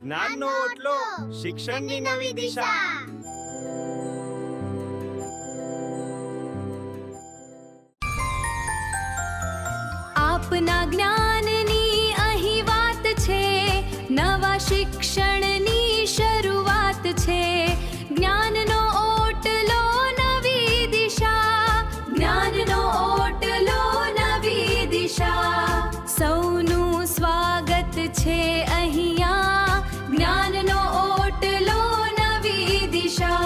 જ્ઞાનનો ઓટલો, શિક્ષણની નવી દિશા. આપના જ્ઞાનની અહીં વાત છે, નવા શિક્ષણની શરૂઆત છે. જ્ઞાનનો ઓટલો નવી દિશા, જ્ઞાનનો ઓટલો નવી દિશા. સૌનું સ્વાગત છે અહીંયા, જ્ઞાનનો ઓટલો નવી દિશા.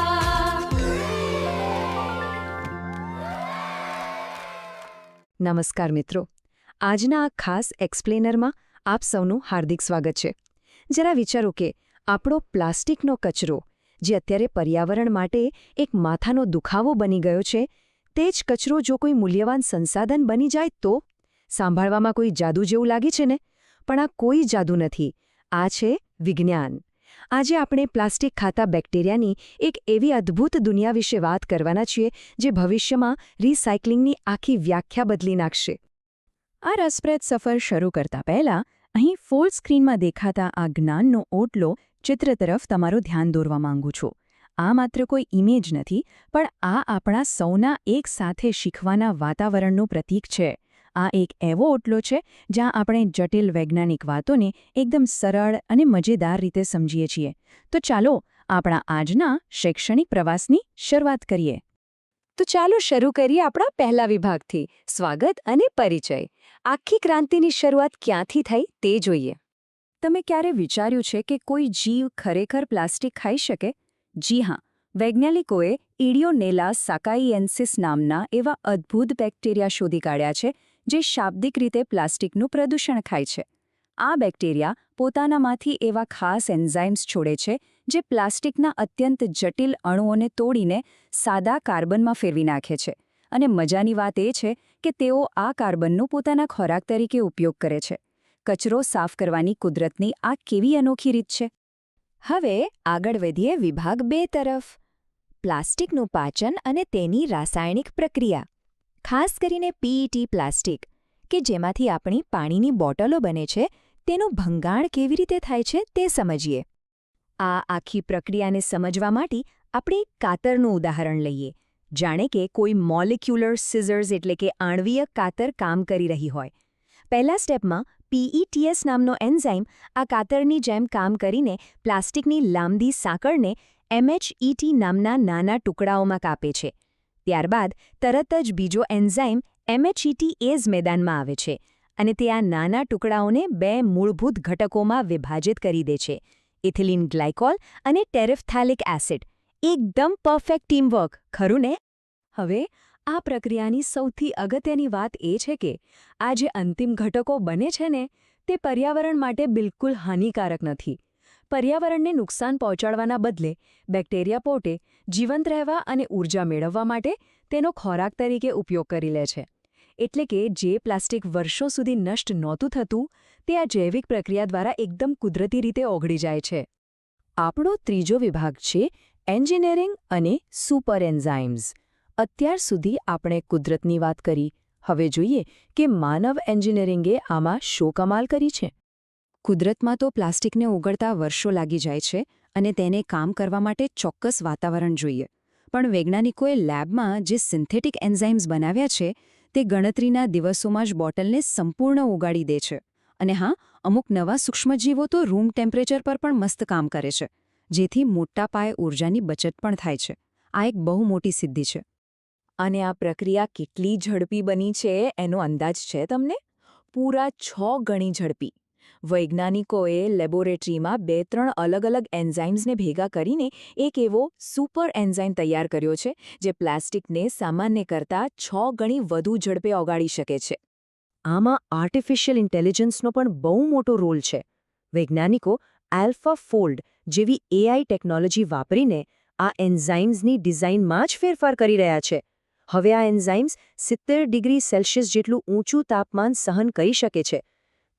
નમસ્કાર મિત્રો, આજના આ ખાસ એક્સપ્લેનરમાં આપ સૌનું હાર્દિક સ્વાગત છે. જરા વિચારો કે આપણો પ્લાસ્ટિકનો કચરો, જે અત્યારે પર્યાવરણ માટે એક માથાનો દુખાવો બની ગયો છે, તે જ કચરો જો કોઈ મૂલ્યવાન સંસાધન બની જાય તો? સાંભળવામાં કોઈ જાદુ જેવું લાગે છે ને? પણ આ કોઈ જાદુ નથી, આ છે વિજ્ઞાન. આજે આપણે પ્લાસ્ટિક ખાતા બેક્ટેરિયાની એક એવી અદ્ભુત દુનિયા વિશે વાત કરવાના છીએ જે ભવિષ્યમાં રિસાયક્લિંગની આખી વ્યાખ્યા બદલી નાખશે. આ રસપ્રદ સફર શરૂ કરતા પહેલાં અહીં ફૂલ સ્ક્રીનમાં દેખાતા આ જ્ઞાનનો ઓટલો ચિત્ર તરફ તમારું ધ્યાન દોરવા માંગુ છું. આ માત્ર કોઈ ઇમેજ નથી, પણ આ આપણા સૌના એક સાથે શીખવાના વાતાવરણનું પ્રતીક છે. આ એક એવો ઓટલો છે જ્યાં આપણે જટિલ વૈજ્ઞાનિક વાતોને એકદમ સરળ અને મજેદાર રીતે સમજીએ છીએ. તો ચાલો આપણા આજના શૈક્ષણિક પ્રવાસની શરૂઆત કરીએ. તો ચાલો શરૂ કરીએ આપણા પહેલા વિભાગથી, સ્વાગત અને પરિચય. આખી ક્રાંતિની શરૂઆત ક્યાંથી થઈ તે જોઈએ. તમે ક્યારે વિચાર્યું છે કે કોઈ જીવ ખરેખર પ્લાસ્ટિક ખાઈ શકે? જી હા, વૈજ્ઞાનિકોએ ઇડિયોનેલા સાકાઇએન્સિસ નામના એવા અદ્ભુત બેક્ટેરિયા શોધી કાઢ્યા છે જે શાબ્દિક રીતે પ્લાસ્ટિકનું પ્રદૂષણ ખાય છે. આ બેક્ટેરિયા પોતાનામાંથી એવા ખાસ એન્ઝાઇમ્સ છોડે છે જે પ્લાસ્ટિકના અત્યંત જટિલ અણુઓને તોડીને સાદા કાર્બનમાં ફેરવી નાખે છે. અને મજાની વાત એ છે કે તેઓ આ કાર્બનનો પોતાના ખોરાક તરીકે ઉપયોગ કરે છે. કચરો સાફ કરવાની કુદરતની આ કેવી અનોખી રીત છે. હવે આગળ વધીએ વિભાગ 2 તરફ, પ્લાસ્ટિકનું પાચન અને તેની રાસાયણિક પ્રક્રિયા. ખાસ કરીને પીઈટી પ્લાસ્ટિક, કે જેમાંથી આપણી પાણીની બોટલો બને છે, તેનું ભંગાણ કેવી રીતે થાય છે તે સમજીએ. આ આખી પ્રક્રિયાને સમજવા માટે આપણે એક કાતરનું ઉદાહરણ લઈએ. જાણે કે કોઈ મોલિક્યુલર સિઝર્સ એટલે કે આણ્વીય કાતર કામ કરી રહી હોય. પહેલા સ્ટેપમાં પીઈટીએસ નામનો એન્ઝાઇમ આ કાતરની જેમ કામ કરીને પ્લાસ્ટિકની લાંબી સાંકળને એમએચઈટી નામના નાના ટુકડાઓમાં કાપે છે. ત્યારબાદ તરત જ બીજો એન્ઝાઇમ એમએચઈટીએઝ મેદાનમાં આવે છે અને તે આ નાના ટુકડાઓને 2 મૂળભૂત ઘટકોમાં વિભાજિત કરી દે છે, ઇથિલિન ગ્લાયકોલ અને ટેરેફથેલિક એસિડ. એકદમ પરફેક્ટ ટીમવર્ક, ખરું ને? હવે આ પ્રક્રિયાની સૌથી અગત્યની વાત એ છે કે આ જે અંતિમ ઘટકો બને છે ને, તે પર્યાવરણ માટે બિલકુલ હાનિકારક નથી. પર્યાવરણને નુકસાન પહોંચાડવાના બદલે બેક્ટેરિયા પોતે જીવંત રહેવા અને ઊર્જા મેળવવા માટે તેનો ખોરાક તરીકે ઉપયોગ કરી લે છે. એટલે કે જે પ્લાસ્ટિક વર્ષો સુધી નષ્ટ નહોતું થતું, તે આ જૈવિક પ્રક્રિયા દ્વારા એકદમ કુદરતી રીતે ઓગળી જાય છે. આપણો ત્રીજો વિભાગ છે એન્જિનિયરિંગ અને સુપર એન્ઝાઇમ્સ. અત્યાર સુધી આપણે કુદરતની વાત કરી, હવે જોઈએ કે માનવ એન્જિનિયરિંગે આમાં શો કમાલ કરી છે. કુદરતમાં તો પ્લાસ્ટિકને ઓગળતા વર્ષો લાગી જાય છે અને તેને કામ કરવા માટે ચોક્કસ વાતાવરણ જોઈએ. પણ વૈજ્ઞાનિકોએ લેબમાં જે સિન્થેટિક એન્ઝાઇમ્સ બનાવ્યા છે, તે ગણતરીના દિવસોમાં જ બોટલને સંપૂર્ણ ઓગાળી દે છે. અને હા, અમુક નવા સૂક્ષ્મજીવો તો રૂમ ટેમ્પરેચર પર પણ મસ્ત કામ કરે છે, જેથી મોટા પાયે ઊર્જાની બચત પણ થાય છે. આ એક બહુ મોટી સિદ્ધિ છે. અને આ પ્રક્રિયા કેટલી ઝડપી બની છે એનો અંદાજ છે તમને? પૂરા 6 ગણી ઝડપી. વૈજ્ઞાનિકોએ લેબોરેટરીમાં 2-3 અલગ-અલગ એન્ઝાઇમ્સને ભેગા કરીને એક એવો સુપર એન્ઝાઇમ તૈયાર કર્યો છે જે પ્લાસ્ટિકને સામાન્ય કરતાં 6 ગણી વધુ ઝડપે ઓગાળી શકે છે. આમાં આર્ટિફિશિયલ ઇન્ટેલિજન્સનો પણ બહુ મોટો રોલ છે. વૈજ્ઞાનિકો AlphaFold જેવી AI ટેકનોલોજી વાપરીને આ એન્ઝાઇમ્સની ડિઝાઇનમાં જ ફેરફાર કરી રહ્યા છે. હવે આ એન્ઝાઇમ્સ 70 ડિગ્રી સેલ્સિયસ જેટલું ઊંચું તાપમાન સહન કરી શકે છે.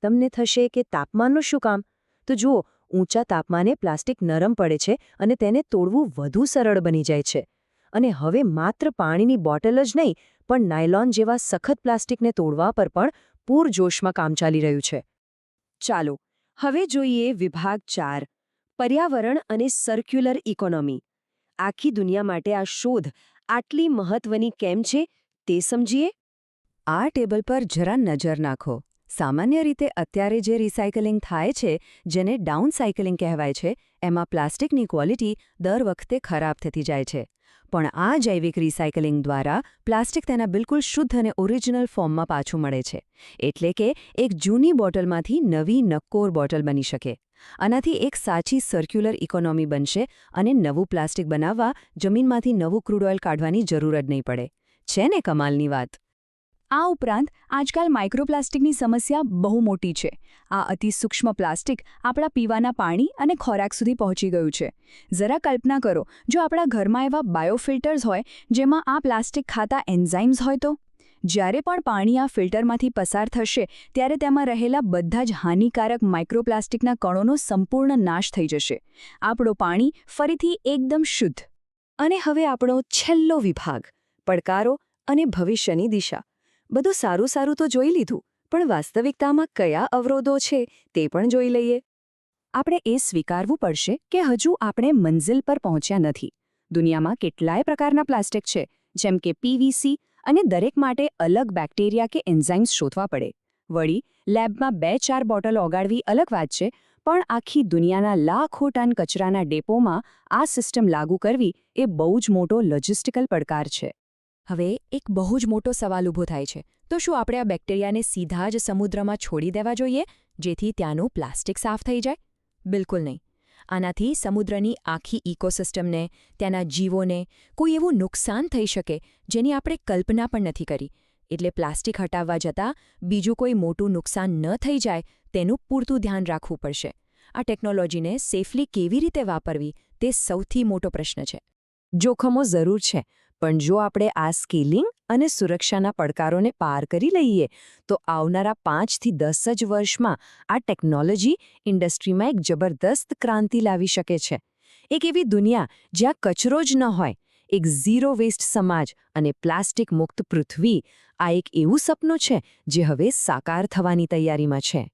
તમને થશે કે તાપમાનનું શું કામ? તો જુઓ, ઊંચા તાપમાને પ્લાસ્ટિક નરમ પડે છે અને તેને તોડવું વધુ સરળ બની જાય છે. અને હવે માત્ર પાણીની બોટલ જ નહીં, પણ નાયલોન જેવા સખત પ્લાસ્ટિકને તોડવા પર પણ પૂરજોશમાં કામ ચાલી રહ્યું છે. ચાલો હવે જોઈએ વિભાગ 4, પર્યાવરણ અને સર્ક્યુલર ઇકોનોમી. આખી દુનિયા માટે આ શોધ આટલી મહત્વની કેમ છે તે સમજીએ. આ ટેબલ પર જરા નજર નાખો. સામાન્ય રીતે અત્યારે જે રિસાયકલિંગ થાય છે, જેને ડાઉન સાયકલિંગ કહેવાય છે, એમાં પ્લાસ્ટિકની ક્વોલિટી દર વખતે ખરાબ થતી જાય છે. પણ આ જૈવિક રિસાયકલિંગ દ્વારા પ્લાસ્ટિક તેના બિલકુલ શુદ્ધ અને ઓરિજિનલ ફોર્મમાં પાછું મળે છે. એટલે કે એક જૂની બોટલમાંથી નવી નક્કોર બોટલ બની શકે. આનાથી એક સાચી સર્ક્યુલર ઇકોનોમી બનશે અને નવું પ્લાસ્ટિક બનાવવા જમીનમાંથી નવું ક્રૂડ ઓઇલ કાઢવાની જરૂર જ નહીં પડે. છે ને કમાલની વાત? આ ઉપરાંત આજકાલ માઇક્રોપ્લાસ્ટિકની સમસ્યા બહુ મોટી છે. આ અતિ સૂક્ષ્મ પ્લાસ્ટિક આપણા પીવાના પાણી અને ખોરાક સુધી પહોંચી ગયું છે. જરા કલ્પના કરો, જો આપણા ઘરમાં એવા બાયોફિલ્ટર્સ હોય જેમાં આ પ્લાસ્ટિક ખાતા એન્ઝાઇમ્સ હોય તો? જ્યારે પણ પાણી આ ફિલ્ટરમાંથી પસાર થશે ત્યારે તેમાં રહેલા બધા જ હાનિકારક માઇક્રોપ્લાસ્ટિકના કણોનો સંપૂર્ણ નાશ થઈ જશે. આપણું પાણી ફરીથી એકદમ શુદ્ધ. અને હવે આપણો છેલ્લો વિભાગ, પડકારો અને ભવિષ્યની દિશા. બધું સારું તો જોઈ લીધું, પણ વાસ્તવિકતામાં કયા અવરોધો છે તે પણ જોઈ લઈએ. આપણે એ સ્વીકારવું પડશે કે હજુ આપણે મંઝિલ પર પહોંચ્યા નથી. દુનિયામાં કેટલાય પ્રકારના પ્લાસ્ટિક છે, જેમ કે પીવીસી, અને દરેક માટે અલગ બેક્ટેરિયા કે એન્ઝાઇમ્સ શોધવા પડે. વળી લેબમાં 2-4 બોટલ ઓગાળવી અલગ વાત છે, પણ આખી દુનિયાના લાખો ટન કચરાના ડેપોમાં આ સિસ્ટમ લાગુ કરવી એ બહુ જ મોટો લોજિસ્ટિકલ પડકાર છે. હવે એક બહુ જ મોટો સવાલ ઊભો થાય છે, તો શું આપણે આ બેક્ટેરિયાને સીધા જ સમુદ્રમાં છોડી દેવા જોઈએ, જેથી ત્યાંનું પ્લાસ્ટિક સાફ થઈ જાય? બિલકુલ નહીં. આનાથી સમુદ્રની આખી ઇકોસિસ્ટમને, ત્યાંના જીવોને કોઈ એવું નુકસાન થઈ શકે જેની આપણે કલ્પના પણ નથી કરી. એટલે પ્લાસ્ટિક હટાવવા જતાં બીજું કોઈ મોટું નુકસાન ન થઈ જાય તેનું પૂરતું ધ્યાન રાખવું પડશે. આ ટેકનોલોજીને સેફલી કેવી રીતે વાપરવી તે સૌથી મોટો પ્રશ્ન છે. જોખમો જરૂર છે, પણ જો આપણે આ સ્કેલિંગ અને સુરક્ષાના પડકારોને પાર કરી લઈએ તો આવનારા 5 થી 10 જ વર્ષમાં આ ટેકનોલોજી ઇન્ડસ્ટ્રીમાં એક જબરદસ્ત ક્રાંતિ લાવી શકે છે. એક એવી દુનિયા જ્યાં કચરો જ ન હોય, એક ઝીરો વેસ્ટ સમાજ અને પ્લાસ્ટિક મુક્ત પૃથ્વી. આ એક એવું સપનું છે જે હવે સાકાર થવાની તૈયારીમાં છે.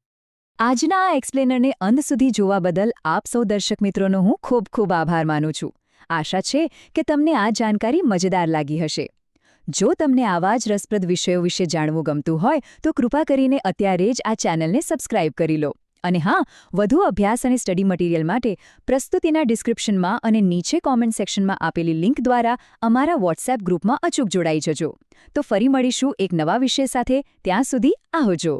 આજના આ એક્સપ્લેનરને અંત સુધી જોવા બદલ આપ સૌ દર્શક મિત્રોનો હું ખૂબ ખૂબ આભાર માનું છું. આશા છે કે તમને આ જાણકારી મજેદાર લાગી હશે. જો તમને આવા જ રસપ્રદ વિષયો વિશે જાણવું ગમતું હોય તો કૃપા કરીને અત્યારે જ આ ચેનલને સબસ્ક્રાઇબ કરી લો. અને હા, વધુ અભ્યાસ અને સ્ટડી મટીરિયલ માટે પ્રસ્તુતિના ડિસ્ક્રિપ્શનમાં અને નીચે કોમેન્ટ સેક્શનમાં આપેલી લિંક દ્વારા અમારા વોટ્સએપ ગ્રુપમાં અચૂક જોડાઈ જજો. તો ફરી મળીશું એક નવા વિષય સાથે. ત્યાં સુધી આવજો.